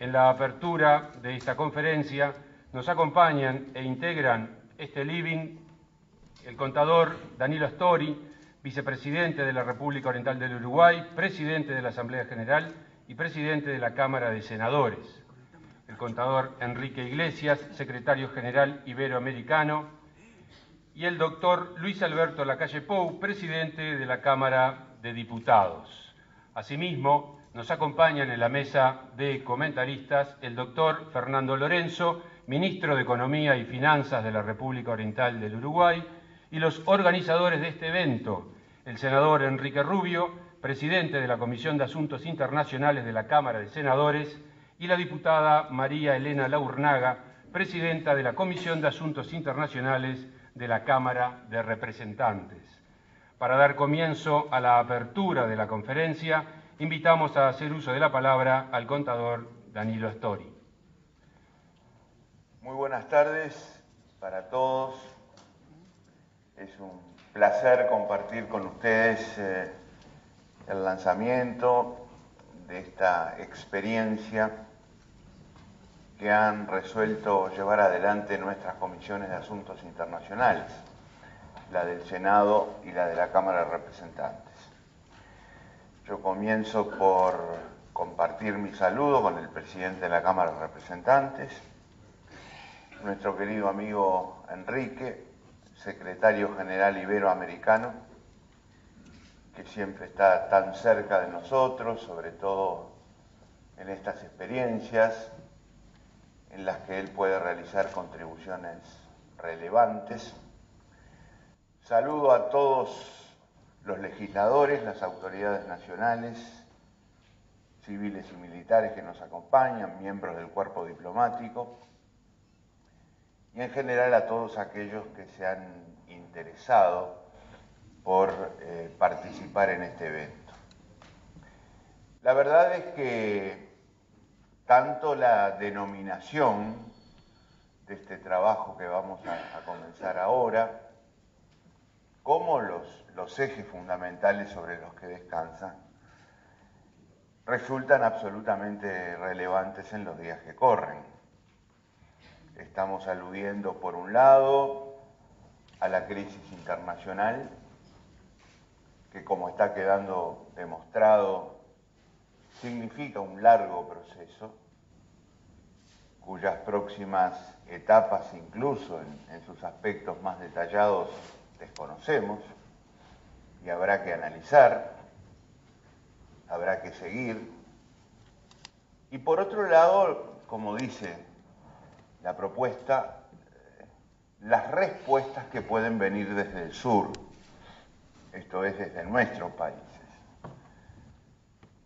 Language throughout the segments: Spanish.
En la apertura de esta conferencia nos acompañan e integran este living el contador Danilo Astori, vicepresidente de la República Oriental del Uruguay, presidente de la Asamblea General y presidente de la Cámara de Senadores. El contador Enrique Iglesias, secretario general iberoamericano, y el doctor Luis Alberto Lacalle Pou, presidente de la Cámara de Diputados. Asimismo, nos acompañan en la mesa de comentaristas el doctor Fernando Lorenzo, ministro de Economía y Finanzas de la República Oriental del Uruguay, y los organizadores de este evento, el senador Enrique Rubio, presidente de la Comisión de Asuntos Internacionales de la Cámara de Senadores, y la diputada María Elena Laurnaga, presidenta de la Comisión de Asuntos Internacionales de la Cámara de Representantes. Para dar comienzo a la apertura de la conferencia, invitamos a hacer uso de la palabra al contador Danilo Astori. Muy buenas tardes para todos. Es un placer compartir con ustedes el lanzamiento de esta experiencia que han resuelto llevar adelante nuestras comisiones de asuntos internacionales, la del Senado y la de la Cámara de Representantes. Yo comienzo por compartir mi saludo con el presidente de la Cámara de Representantes, nuestro querido amigo Enrique, secretario general iberoamericano, que siempre está tan cerca de nosotros, sobre todo en estas experiencias en las que él puede realizar contribuciones relevantes. Saludo a todos los legisladores, las autoridades nacionales, civiles y militares que nos acompañan, miembros del cuerpo diplomático, y en general a todos aquellos que se han interesado por participar en este evento. La verdad es que tanto la denominación de este trabajo que vamos a comenzar ahora, como los ejes fundamentales sobre los que descansan, resultan absolutamente relevantes en los días que corren. Estamos aludiendo, por un lado, a la crisis internacional, que, como está quedando demostrado, significa un largo proceso, cuyas próximas etapas, incluso en sus aspectos más detallados, desconocemos, y habrá que analizar, habrá que seguir. Y por otro lado, como dice la propuesta, las respuestas que pueden venir desde el sur, esto es, desde nuestros países,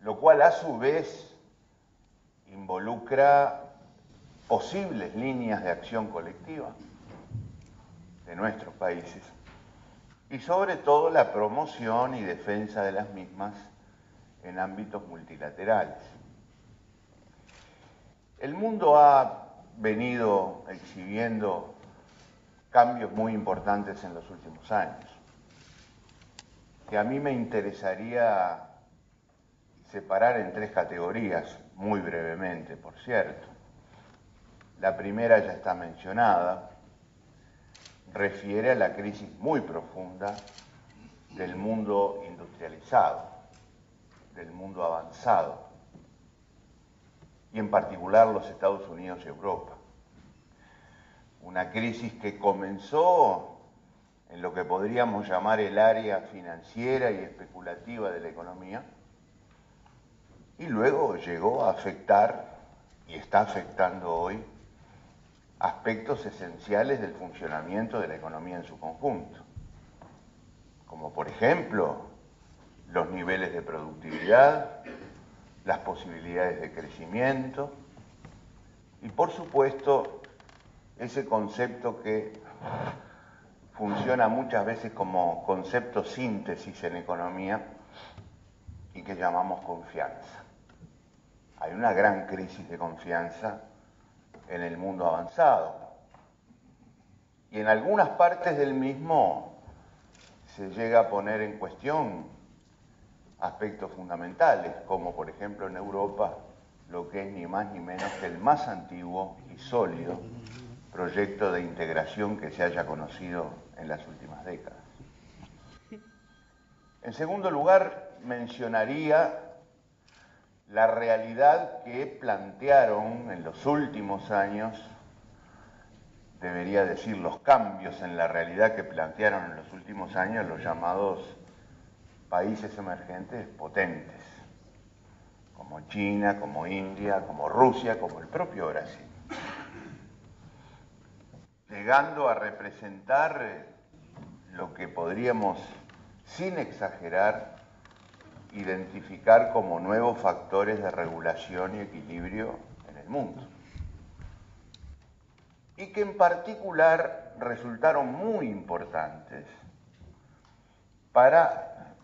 lo cual a su vez involucra posibles líneas de acción colectiva de nuestros países y sobre todo la promoción y defensa de las mismas en ámbitos multilaterales. El mundo ha venido exhibiendo cambios muy importantes en los últimos años, que a mí me interesaría separar en tres categorías, muy brevemente, por cierto. La primera ya está mencionada, refiere a la crisis muy profunda del mundo industrializado, del mundo avanzado, y en particular los Estados Unidos y Europa. Una crisis que comenzó en lo que podríamos llamar el área financiera y especulativa de la economía, y luego llegó a afectar, y está afectando hoy, aspectos esenciales del funcionamiento de la economía en su conjunto, como por ejemplo los niveles de productividad, las posibilidades de crecimiento y por supuesto ese concepto que funciona muchas veces como concepto síntesis en economía y que llamamos confianza. Hay una gran crisis de confianza en el mundo avanzado y en algunas partes del mismo se llega a poner en cuestión aspectos fundamentales, como por ejemplo en Europa lo que es ni más ni menos que el más antiguo y sólido proyecto de integración que se haya conocido en las últimas décadas. En segundo lugar, mencionaría la realidad que plantearon en los últimos años, debería decir los cambios en la realidad que plantearon en los últimos años los llamados países emergentes potentes, como China, como India, como Rusia, como el propio Brasil, llegando a representar lo que podríamos, sin exagerar, identificar como nuevos factores de regulación y equilibrio en el mundo. Y que en particular resultaron muy importantes para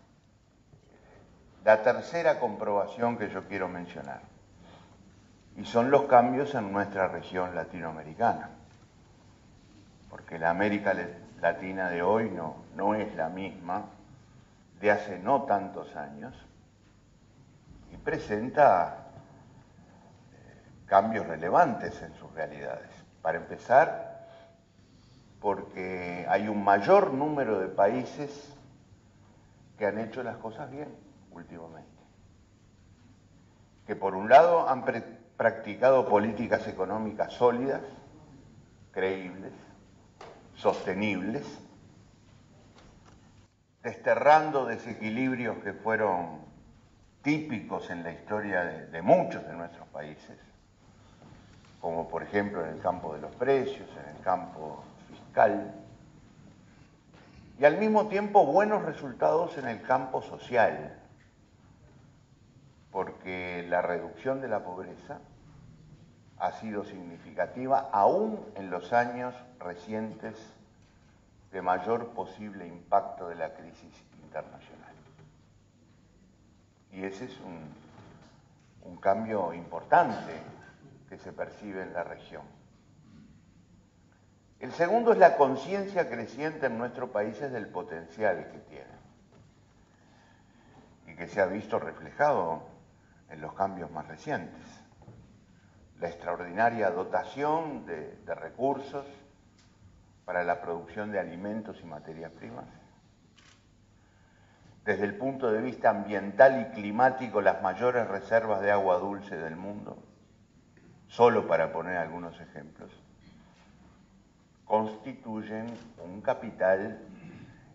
la tercera comprobación que yo quiero mencionar, y son los cambios en nuestra región latinoamericana, porque la América Latina de hoy no es la misma de hace no tantos años y presenta cambios relevantes en sus realidades. Para empezar, porque hay un mayor número de países que han hecho las cosas bien últimamente, que por un lado han practicado políticas económicas sólidas, creíbles, sostenibles, desterrando desequilibrios que fueron típicos en la historia de muchos de nuestros países, como por ejemplo en el campo de los precios, en el campo fiscal, y al mismo tiempo buenos resultados en el campo social, porque la reducción de la pobreza ha sido significativa aún en los años recientes de mayor posible impacto de la crisis internacional. Y ese es un cambio importante que se percibe en la región. El segundo es la conciencia creciente en nuestros países del potencial que tienen y que se ha visto reflejado en los cambios más recientes. La extraordinaria dotación de recursos para la producción de alimentos y materias primas. Desde el punto de vista ambiental y climático, las mayores reservas de agua dulce del mundo, solo para poner algunos ejemplos, constituyen un capital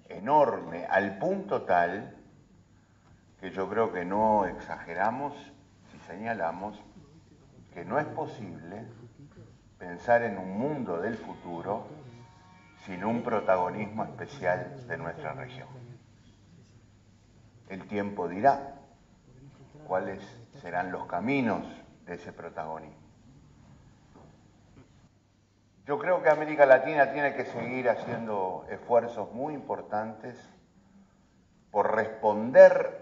enorme, al punto tal que yo creo que no exageramos si señalamos que no es posible pensar en un mundo del futuro sin un protagonismo especial de nuestra región. El tiempo dirá cuáles serán los caminos de ese protagonismo. Yo creo que América Latina tiene que seguir haciendo esfuerzos muy importantes por responder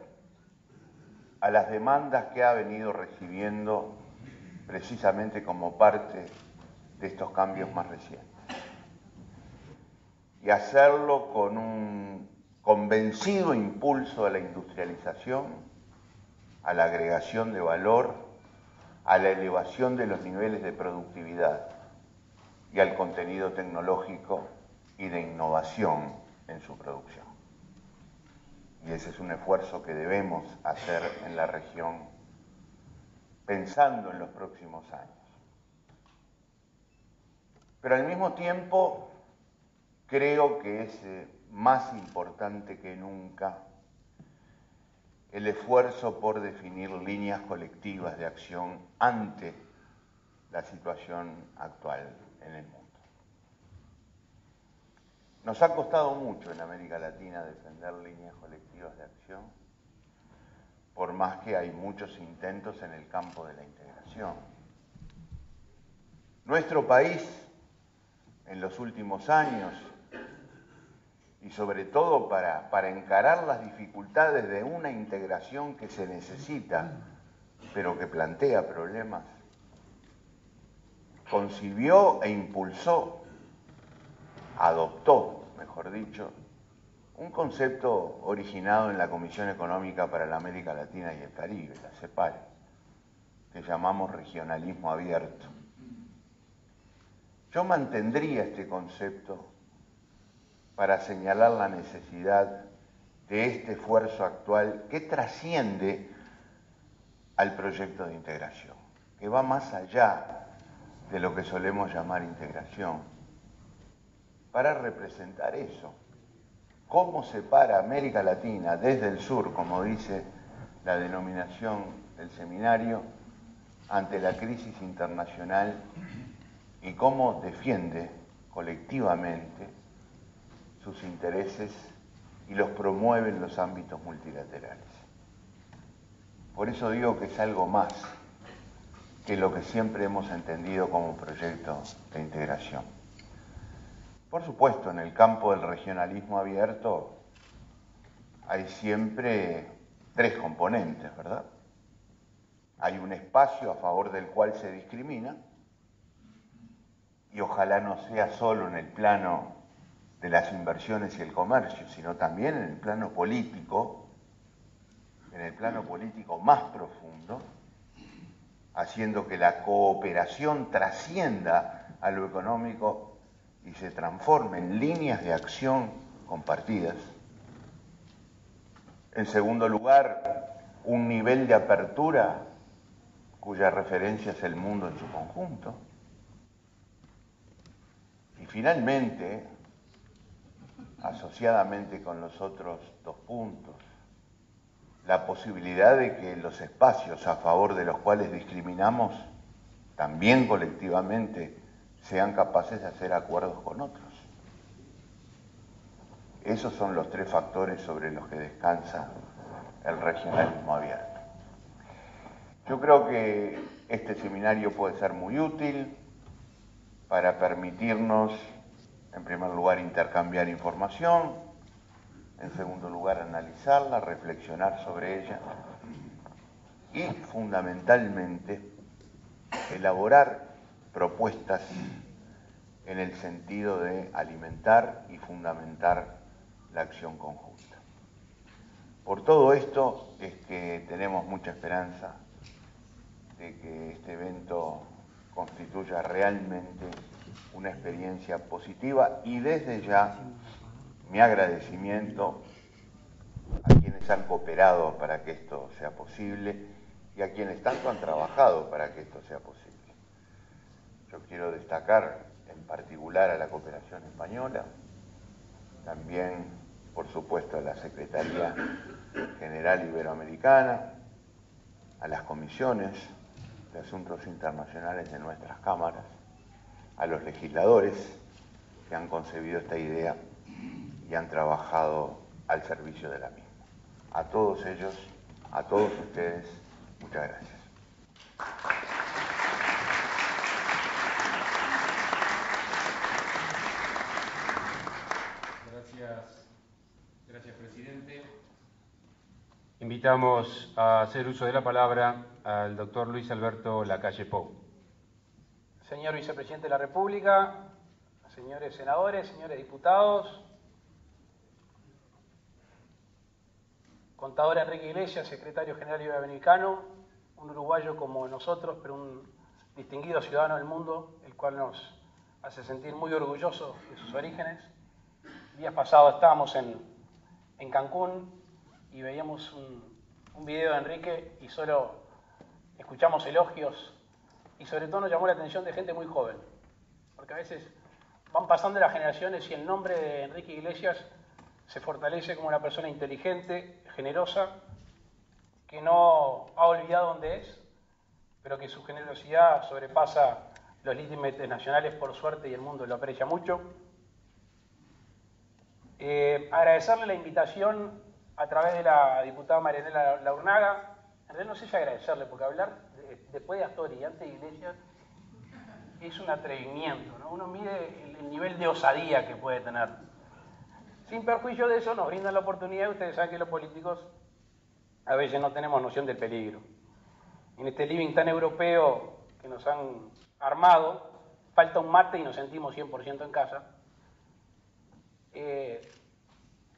a las demandas que ha venido recibiendo precisamente como parte de estos cambios más recientes. Y hacerlo con un convencido impulso a la industrialización, a la agregación de valor, a la elevación de los niveles de productividad y al contenido tecnológico y de innovación en su producción. Y ese es un esfuerzo que debemos hacer en la región pensando en los próximos años. Pero al mismo tiempo creo que es más importante que nunca el esfuerzo por definir líneas colectivas de acción ante la situación actual en el mundo. Nos ha costado mucho en América Latina defender líneas colectivas de acción, por más que hay muchos intentos en el campo de la integración. Nuestro país, en los últimos años, y sobre todo para encarar las dificultades de una integración que se necesita, pero que plantea problemas, concibió e impulsó, adoptó, mejor dicho, un concepto originado en la Comisión Económica para la América Latina y el Caribe, la CEPAL, que llamamos regionalismo abierto. Yo mantendría este concepto para señalar la necesidad de este esfuerzo actual que trasciende al proyecto de integración, que va más allá de lo que solemos llamar integración, para representar eso. ¿Cómo separa América Latina desde el sur, como dice la denominación del seminario, ante la crisis internacional y cómo defiende colectivamente sus intereses y los promueve en los ámbitos multilaterales? Por eso digo que es algo más que lo que siempre hemos entendido como proyecto de integración. Por supuesto, en el campo del regionalismo abierto hay siempre tres componentes, ¿verdad? Hay un espacio a favor del cual se discrimina, y ojalá no sea solo en el plano de las inversiones y el comercio, sino también en el plano político más profundo, haciendo que la cooperación trascienda a lo económico y se transforme en líneas de acción compartidas. En segundo lugar, un nivel de apertura cuya referencia es el mundo en su conjunto. Y finalmente, asociadamente con los otros dos puntos, la posibilidad de que los espacios a favor de los cuales discriminamos, también colectivamente, sean capaces de hacer acuerdos con otros. Esos son los tres factores sobre los que descansa el regionalismo abierto. Yo creo que este seminario puede ser muy útil para permitirnos, en primer lugar, intercambiar información, en segundo lugar, analizarla, reflexionar sobre ella y, fundamentalmente, elaborar propuestas en el sentido de alimentar y fundamentar la acción conjunta. Por todo esto es que tenemos mucha esperanza de que este evento constituya realmente una experiencia positiva, y desde ya mi agradecimiento a quienes han cooperado para que esto sea posible y a quienes tanto han trabajado para que esto sea posible. Yo quiero destacar en particular a la Cooperación Española, también, por supuesto, a la Secretaría General Iberoamericana, a las comisiones de Asuntos Internacionales de nuestras cámaras, a los legisladores que han concebido esta idea y han trabajado al servicio de la misma. A todos ellos, a todos ustedes, muchas gracias. Gracias, presidente. Invitamos a hacer uso de la palabra al doctor Luis Alberto Lacalle Pou. Señor Vicepresidente de la República, señores senadores, señores diputados, contador Enrique Iglesias, secretario general iberoamericano, un uruguayo como nosotros, pero un distinguido ciudadano del mundo, el cual nos hace sentir muy orgullosos de sus orígenes. Días pasados estábamos en Cancún y veíamos un video de Enrique y solo escuchamos elogios, y sobre todo nos llamó la atención de gente muy joven, porque a veces van pasando las generaciones y el nombre de Enrique Iglesias se fortalece como una persona inteligente, generosa, que no ha olvidado dónde es, pero que su generosidad sobrepasa los límites nacionales, por suerte, y el mundo lo aprecia mucho. Agradecerle la invitación a través de la diputada Marianela Laurnaga. En realidad no sé si agradecerle, porque hablar después de Astori y antes de Iglesias es un atrevimiento, ¿no? Uno mide el nivel de osadía que puede tener. Sin perjuicio de eso, nos brindan la oportunidad. Ustedes saben que los políticos a veces no tenemos noción del peligro. En este living tan europeo que nos han armado, falta un mate y nos sentimos 100% en casa.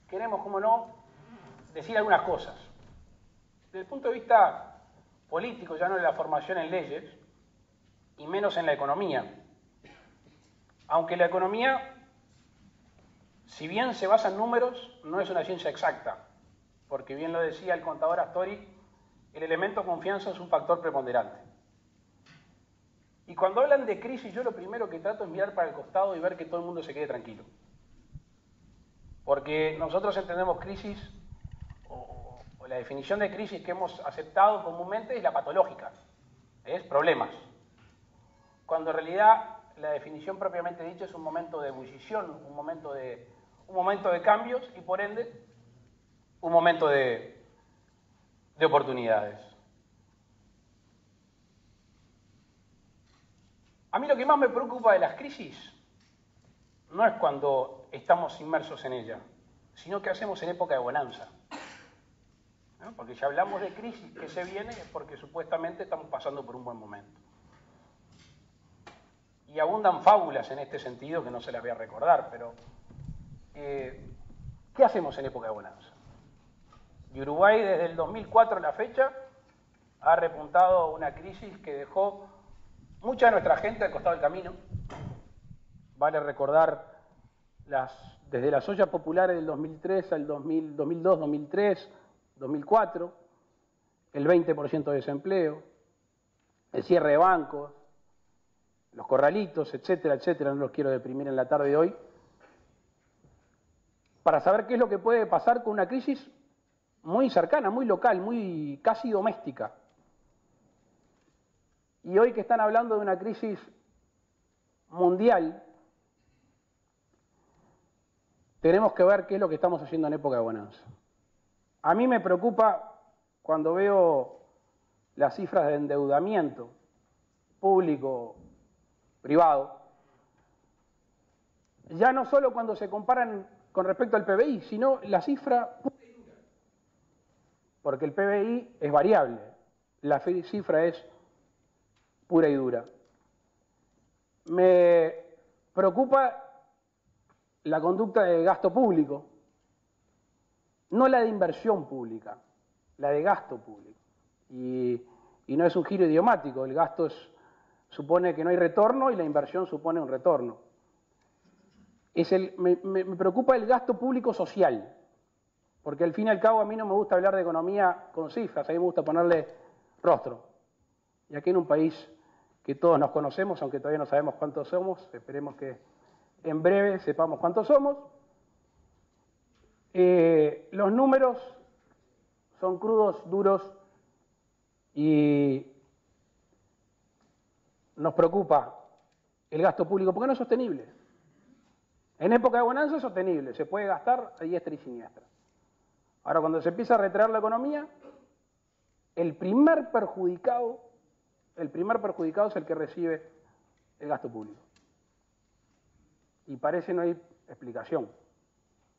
Queremos, como no, decir algunas cosas. Desde el punto de vista político, ya no de la formación en leyes, y menos en la economía. Aunque la economía, si bien se basa en números, no es una ciencia exacta, porque bien lo decía el contador Astori, el elemento confianza es un factor preponderante. Y cuando hablan de crisis, yo lo primero que trato es mirar para el costado y ver que todo el mundo se quede tranquilo. Porque nosotros entendemos crisis, o la definición de crisis que hemos aceptado comúnmente es la patológica, es problemas. Cuando en realidad la definición propiamente dicha es un momento de ebullición, un momento de cambios y por ende un momento de oportunidades. A mí lo que más me preocupa de las crisis no es cuando estamos inmersos en ella, sino qué hacemos en época de bonanza. ¿No? Porque si hablamos de crisis que se viene es porque supuestamente estamos pasando por un buen momento. Y abundan fábulas en este sentido que no se las voy a recordar, pero ¿qué hacemos en época de bonanza? Y Uruguay desde el 2004 a la fecha ha repuntado una crisis que dejó mucha de nuestra gente al costado del camino. Vale recordar desde las ollas populares del 2003 al 2002, 2003, 2004, el 20% de desempleo, el cierre de bancos, los corralitos, etcétera, etcétera, no los quiero deprimir en la tarde de hoy, para saber qué es lo que puede pasar con una crisis muy cercana, muy local, muy casi doméstica. Y hoy que están hablando de una crisis mundial, tenemos que ver qué es lo que estamos haciendo en época de bonanza. A mí me preocupa cuando veo las cifras de endeudamiento público, privado, ya no solo cuando se comparan con respecto al PBI, sino la cifra pura y dura. Porque el PBI es variable, la cifra es pura y dura. Me preocupa la conducta de gasto público, no la de inversión pública, la de gasto público. Y no es un giro idiomático, el gasto supone que no hay retorno y la inversión supone un retorno. Me preocupa el gasto público social, porque al fin y al cabo a mí no me gusta hablar de economía con cifras, a mí me gusta ponerle rostro. Y aquí en un país que todos nos conocemos, aunque todavía no sabemos cuántos somos, esperemos que en breve sepamos cuántos somos, los números son crudos, duros y nos preocupa el gasto público porque no es sostenible. En época de bonanza es sostenible, se puede gastar a diestra y siniestra. Ahora, cuando se empieza a retraer la economía, el primer perjudicado es el que recibe el gasto público. Y parece no hay explicación.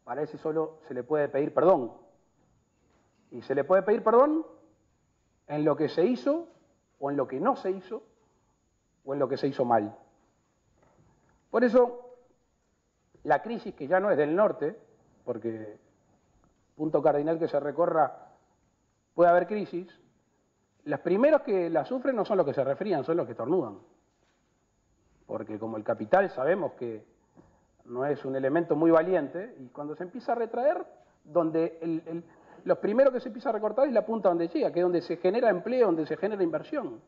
Parece solo se le puede pedir perdón. Y se le puede pedir perdón en lo que se hizo, o en lo que no se hizo, o en lo que se hizo mal. Por eso, la crisis, que ya no es del norte, porque punto cardinal que se recorra puede haber crisis, los primeros que la sufren no son los que se resfrían, son los que estornudan. Porque como el capital sabemos que no es un elemento muy valiente, y cuando se empieza a retraer, donde los primeros que se empieza a recortar es la punta donde llega, que es donde se genera empleo, donde se genera inversión.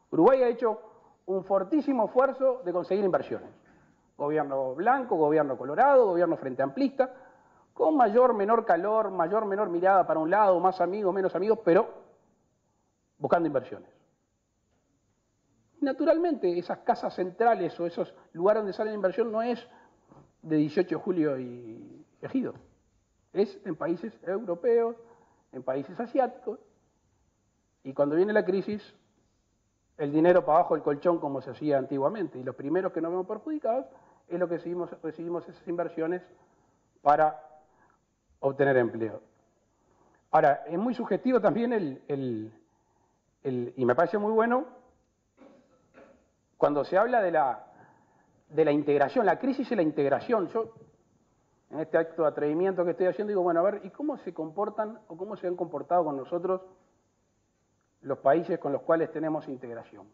Uruguay ha hecho un fortísimo esfuerzo de conseguir inversiones. Gobierno blanco, gobierno colorado, gobierno frente amplista, con mayor, menor calor, mayor, menor mirada para un lado, más amigos, menos amigos, pero buscando inversiones. Naturalmente, esas casas centrales o esos lugares donde sale la inversión no es de 18 de julio y Ejido. Es en países europeos, en países asiáticos, y cuando viene la crisis, el dinero para abajo del colchón como se hacía antiguamente, y los primeros que nos vemos perjudicados es lo que recibimos esas inversiones para obtener empleo. Ahora, es muy subjetivo también y me parece muy bueno cuando se habla de la integración, la crisis y la integración. Yo, en este acto de atrevimiento que estoy haciendo, digo, bueno, a ver, ¿y cómo se comportan o cómo se han comportado con nosotros los países con los cuales tenemos integración.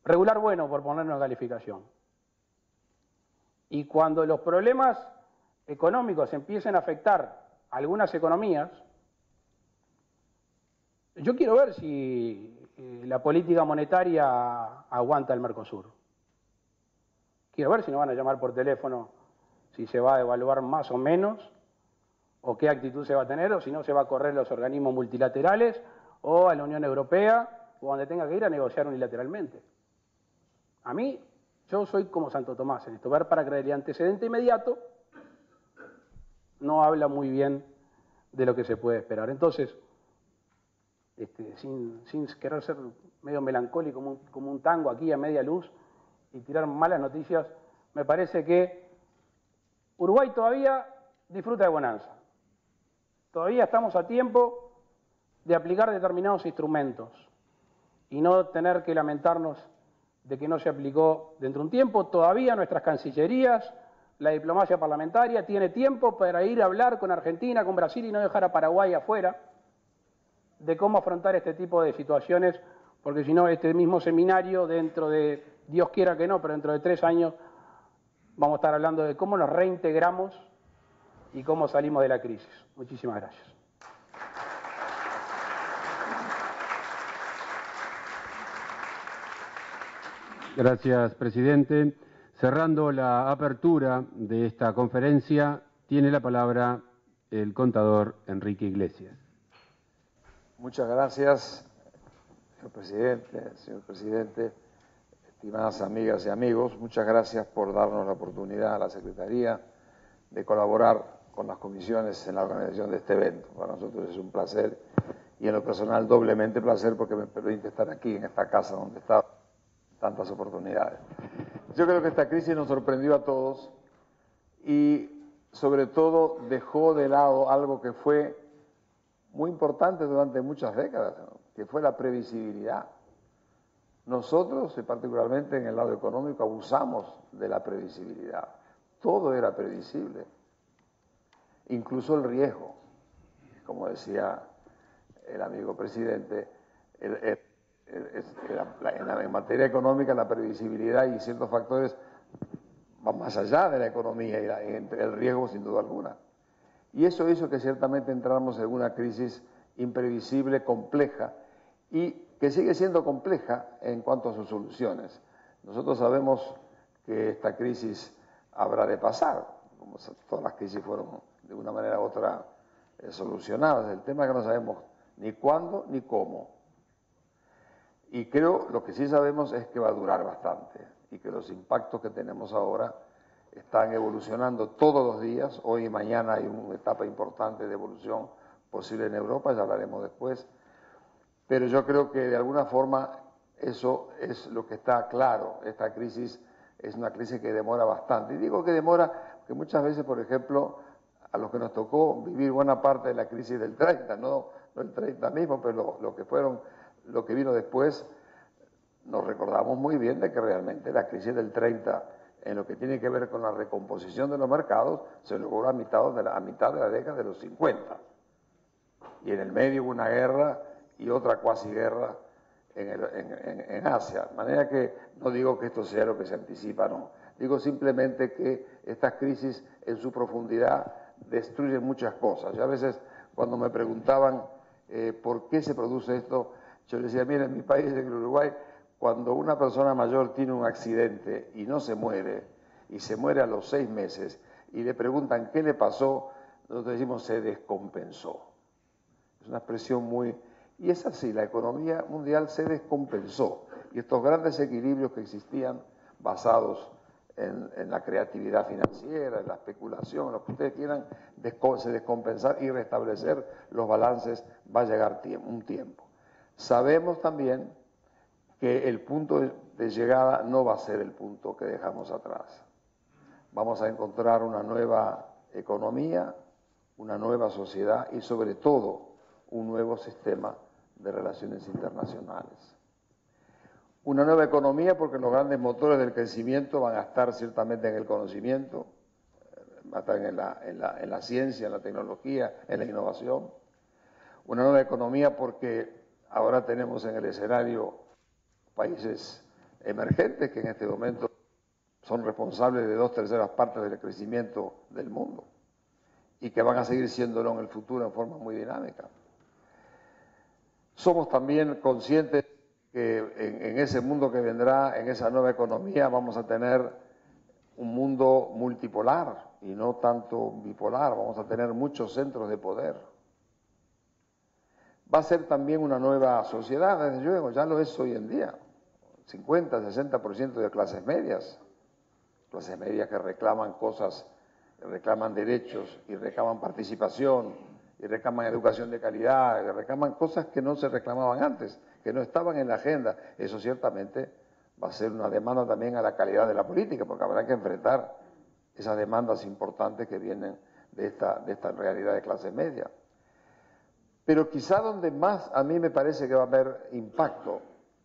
Regular bueno, por poner una calificación. Y cuando los problemas económicos empiecen a afectar a algunas economías, yo quiero ver si la política monetaria aguanta el Mercosur. Quiero ver si nos van a llamar por teléfono, si se va a evaluar más o menos, o qué actitud se va a tener, o si no se va a correr los organismos multilaterales, o a la Unión Europea, o donde tenga que ir a negociar unilateralmente. A mí, yo soy como Santo Tomás en esto, ver para creer, y antecedente inmediato no habla muy bien de lo que se puede esperar. Entonces, sin querer ser medio melancólico como un tango aquí a media luz y tirar malas noticias, me parece que Uruguay todavía disfruta de bonanza. Todavía estamos a tiempo de aplicar determinados instrumentos y no tener que lamentarnos de que no se aplicó dentro de un tiempo. Todavía nuestras cancillerías, la diplomacia parlamentaria tiene tiempo para ir a hablar con Argentina, con Brasil y no dejar a Paraguay afuera de cómo afrontar este tipo de situaciones, porque si no, este mismo seminario, dentro de, Dios quiera que no, pero dentro de 3 años, vamos a estar hablando de cómo nos reintegramos y cómo salimos de la crisis. Muchísimas gracias. Gracias, presidente. Cerrando la apertura de esta conferencia, tiene la palabra el contador Enrique Iglesias. Muchas gracias, señor presidente, estimadas amigas y amigos. Muchas gracias por darnos la oportunidad a la Secretaría de colaborar con las comisiones en la organización de este evento. Para nosotros es un placer y en lo personal doblemente placer porque me permite estar aquí en esta casa donde está tantas oportunidades. Yo creo que esta crisis nos sorprendió a todos y sobre todo dejó de lado algo que fue muy importante durante muchas décadas, ¿no?, que fue la previsibilidad. Nosotros, particularmente en el lado económico, abusamos de la previsibilidad. Todo era previsible, incluso el riesgo. Como decía el amigo presidente, en materia económica la previsibilidad y ciertos factores van más allá de la economía y el riesgo sin duda alguna. Y eso hizo que ciertamente entráramos en una crisis imprevisible, compleja, y que sigue siendo compleja en cuanto a sus soluciones. Nosotros sabemos que esta crisis habrá de pasar, como todas las crisis fueron de una manera u otra solucionadas. El tema es que no sabemos ni cuándo ni cómo. Y creo, lo que sí sabemos es que va a durar bastante y que los impactos que tenemos ahora están evolucionando todos los días. Hoy y mañana hay una etapa importante de evolución posible en Europa, ya hablaremos después. Pero yo creo que de alguna forma eso es lo que está claro. Esta crisis es una crisis que demora bastante. Y digo que demora porque muchas veces, por ejemplo, a los que nos tocó vivir buena parte de la crisis del 30, no el 30 mismo, pero lo que vino después, nos recordamos muy bien de que realmente la crisis del 30, en lo que tiene que ver con la recomposición de los mercados, se logró a mitad de la década de los 50. Y en el medio hubo una guerra y otra cuasi guerra en Asia. De manera que no digo que esto sea lo que se anticipa, no. Digo simplemente que estas crisis en su profundidad destruyen muchas cosas. Yo a veces cuando me preguntaban por qué se produce esto, yo les decía, mira, en mi país, en el Uruguay, cuando una persona mayor tiene un accidente y no se muere, y se muere a los 6 meses, y le preguntan qué le pasó, nosotros decimos se descompensó. Es una expresión muy... Y es así, la economía mundial se descompensó. Y estos grandes equilibrios que existían, basados en la creatividad financiera, en la especulación, lo que ustedes quieran, se descompensar y restablecer los balances, va a llegar un tiempo. Sabemos también que el punto de llegada no va a ser el punto que dejamos atrás. Vamos a encontrar una nueva economía, una nueva sociedad y sobre todo un nuevo sistema de relaciones internacionales. Una nueva economía porque los grandes motores del crecimiento van a estar ciertamente en el conocimiento, estar en la ciencia, en la tecnología, en la innovación. Una nueva economía porque ahora tenemos en el escenario países emergentes que en este momento son responsables de 2/3 partes del crecimiento del mundo y que van a seguir siéndolo en el futuro en forma muy dinámica. Somos también conscientes que en ese mundo que vendrá, en esa nueva economía, vamos a tener un mundo multipolar y no tanto bipolar, vamos a tener muchos centros de poder. Va a ser también una nueva sociedad, desde luego, ya lo es hoy en día. 50, 60% de clases medias que reclaman cosas, reclaman derechos y reclaman participación y reclaman educación de calidad, y reclaman cosas que no se reclamaban antes, que no estaban en la agenda. Eso ciertamente va a ser una demanda también a la calidad de la política, porque habrá que enfrentar esas demandas importantes que vienen de esta realidad de clase media. Pero quizá donde más a mí me parece que va a haber impacto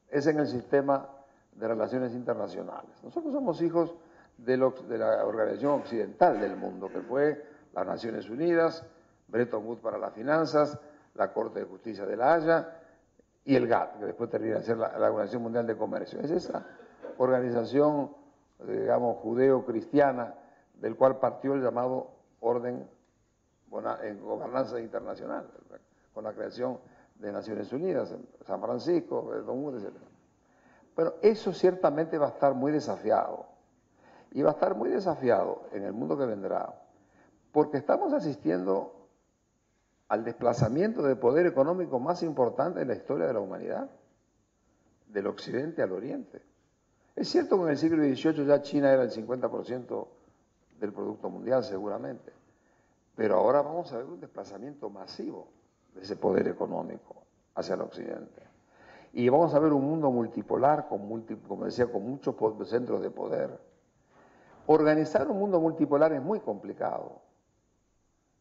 es en el sistema de relaciones internacionales. Nosotros somos hijos de la organización occidental del mundo, que fue las Naciones Unidas, Bretton Woods para las finanzas, la Corte de Justicia de La Haya y el GATT, que después termina de ser la Organización Mundial de Comercio. Es esa organización, digamos, judeo-cristiana, del cual partió el llamado orden en gobernanza internacional, con la creación de Naciones Unidas, San Francisco, Bretton Woods, etc. Bueno, eso ciertamente va a estar muy desafiado. Y va a estar muy desafiado en el mundo que vendrá, porque estamos asistiendo al desplazamiento de poder económico más importante en la historia de la humanidad, del occidente al oriente. Es cierto que en el siglo XVIII ya China era el 50% del Producto Mundial seguramente, pero ahora vamos a ver un desplazamiento masivo de ese poder económico hacia el occidente. Y vamos a ver un mundo multipolar, como decía, con muchos centros de poder. Organizar un mundo multipolar es muy complicado.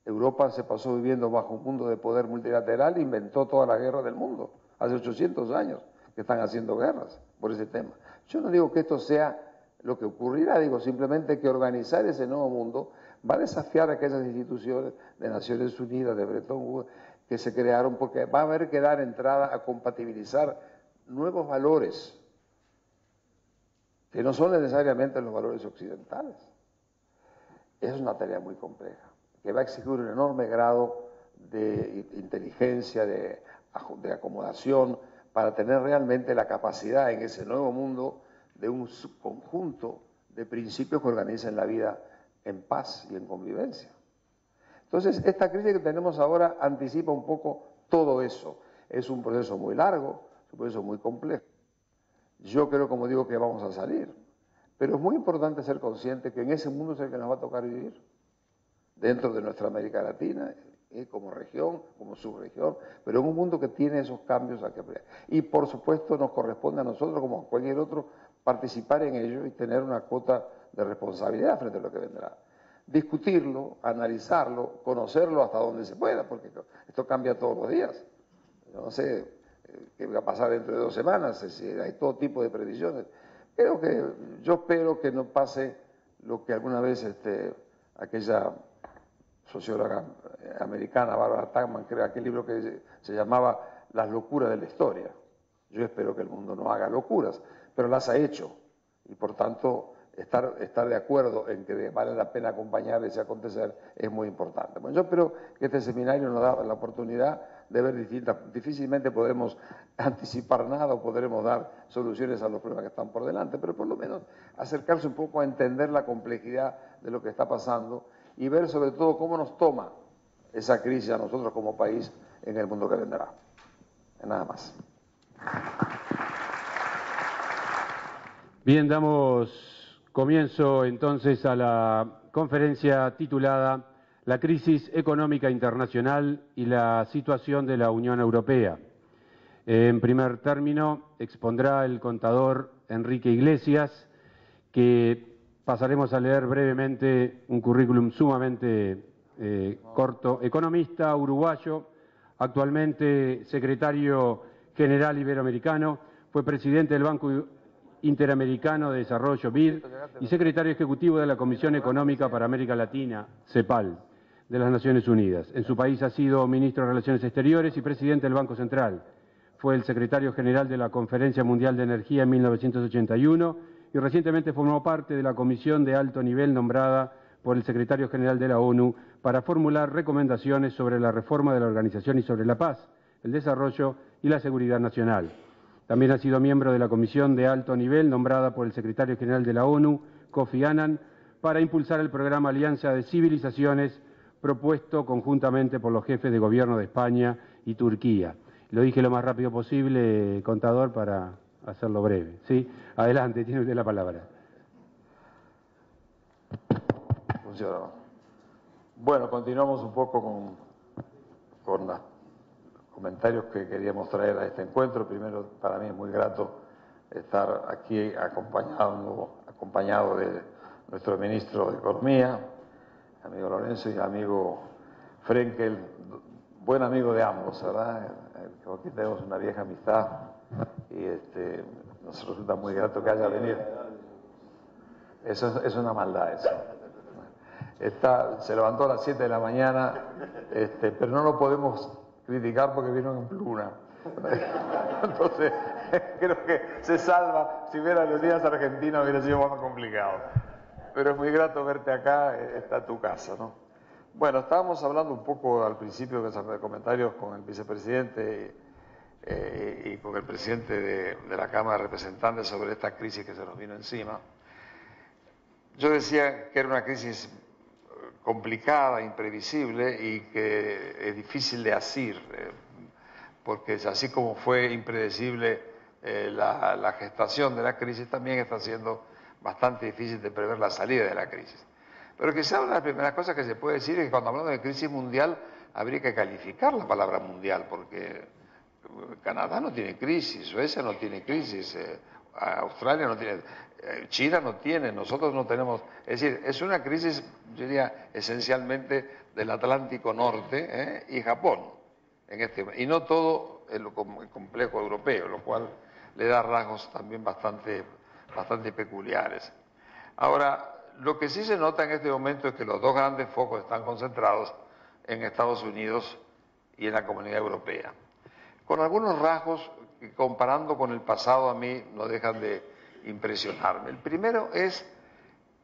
Europa se pasó viviendo bajo un mundo de poder multilateral e inventó toda la guerra del mundo. Hace 800 años que están haciendo guerras por ese tema. Yo no digo que esto sea lo que ocurrirá, digo simplemente que organizar ese nuevo mundo va a desafiar a aquellas instituciones de Naciones Unidas, de Bretton Woods, que se crearon, porque va a haber que dar entrada a compatibilizar nuevos valores que no son necesariamente los valores occidentales. Es una tarea muy compleja, que va a exigir un enorme grado de inteligencia, de acomodación, para tener realmente la capacidad en ese nuevo mundo de un subconjunto de principios que organicen la vida en paz y en convivencia. Entonces, esta crisis que tenemos ahora anticipa un poco todo eso. Es un proceso muy largo, es un proceso muy complejo. Yo creo, como digo, que vamos a salir. Pero es muy importante ser consciente que en ese mundo es el que nos va a tocar vivir, dentro de nuestra América Latina, como región, como subregión, pero en un mundo que tiene esos cambios a que pelear. Y por supuesto nos corresponde a nosotros, como a cualquier otro, participar en ello y tener una cuota de responsabilidad frente a lo que vendrá. Discutirlo, analizarlo, conocerlo hasta donde se pueda, porque esto cambia todos los días. Yo no sé qué va a pasar dentro de 2 semanas, hay todo tipo de previsiones. Yo espero que no pase lo que alguna vez aquella socióloga americana, Barbara Tuchman, crea aquel libro que se llamaba Las locuras de la historia. Yo espero que el mundo no haga locuras, pero las ha hecho. Y por tanto, estar de acuerdo en que vale la pena acompañar ese acontecer es muy importante. Bueno, yo espero que este seminario nos da la oportunidad de ver difícilmente podremos anticipar nada o podremos dar soluciones a los problemas que están por delante, pero por lo menos acercarse un poco a entender la complejidad de lo que está pasando y ver sobre todo cómo nos toma esa crisis a nosotros como país en el mundo que vendrá. Nada más. Bien, damos comienzo entonces a la conferencia titulada La crisis económica internacional y la situación de la Unión Europea. En primer término, expondrá el contador Enrique Iglesias, que pasaremos a leer brevemente un currículum sumamente corto. Economista uruguayo, actualmente secretario general iberoamericano, fue presidente del Banco Interamericano de Desarrollo, BID, y secretario ejecutivo de la Comisión Económica para América Latina, CEPAL, de las Naciones Unidas. En su país ha sido ministro de Relaciones Exteriores y presidente del Banco Central. Fue el secretario general de la Conferencia Mundial de Energía en 1981 y recientemente formó parte de la comisión de alto nivel nombrada por el secretario general de la ONU para formular recomendaciones sobre la reforma de la organización y sobre la paz, el desarrollo y la seguridad nacional. También ha sido miembro de la comisión de alto nivel nombrada por el secretario general de la ONU, Kofi Annan, para impulsar el programa Alianza de Civilizaciones propuesto conjuntamente por los jefes de gobierno de España y Turquía. Lo dije lo más rápido posible, contador, para hacerlo breve. ¿Sí? Adelante, tiene usted la palabra. Funcionó. Bueno, continuamos un poco con los comentarios que queríamos traer a este encuentro. Primero, para mí es muy grato estar aquí acompañado de nuestro ministro de Economía, amigo Lorenzo, y amigo Frenkel, buen amigo de ambos, ¿verdad? Aquí tenemos una vieja amistad y nos resulta muy grato que haya venido. Eso es una maldad, eso. Se levantó a las 7 de la mañana, pero no lo podemos criticar porque vino en pluna. Entonces, creo que se salva. Si hubiera los días argentinos hubiera sido más complicado. Pero es muy grato verte acá, está tu casa, ¿no? Bueno, estábamos hablando un poco al principio de comentarios con el vicepresidente y con el presidente de la Cámara de Representantes sobre esta crisis que se nos vino encima. Yo decía que era una crisis complicada, imprevisible y que es difícil de asir, porque así como fue impredecible la gestación de la crisis, también está siendo bastante difícil de prever la salida de la crisis. Pero quizá una de las primeras cosas que se puede decir es que cuando hablamos de crisis mundial habría que calificar la palabra mundial, porque Canadá no tiene crisis, Suecia no tiene crisis, Australia no tiene, China no tiene, nosotros no tenemos. Es decir, es una crisis, yo diría, esencialmente del Atlántico Norte y Japón, y no todo el complejo europeo, lo cual le da rasgos también bastante peculiares. Ahora, lo que sí se nota en este momento es que los dos grandes focos están concentrados en Estados Unidos y en la Comunidad Europea, con algunos rasgos que, comparando con el pasado, a mí no dejan de impresionarme. El primero es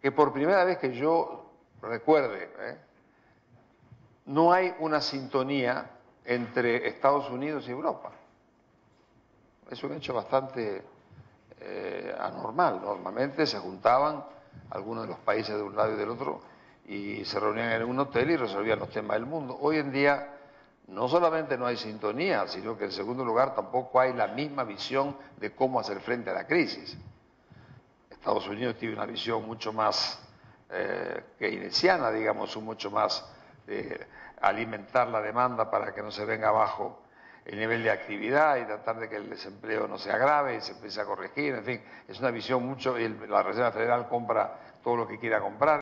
que por primera vez que yo recuerde, no hay una sintonía entre Estados Unidos y Europa. Es un hecho bastante anormal. Normalmente se juntaban algunos de los países de un lado y del otro y se reunían en un hotel y resolvían los temas del mundo. Hoy en día no solamente no hay sintonía, sino que en segundo lugar tampoco hay la misma visión de cómo hacer frente a la crisis. Estados Unidos tiene una visión mucho más keynesiana, digamos, mucho más de alimentar la demanda para que no se venga abajo el nivel de actividad y tratar de que el desempleo no se agrave y se empiece a corregir, en fin, es una visión mucho, y la Reserva Federal compra todo lo que quiera comprar.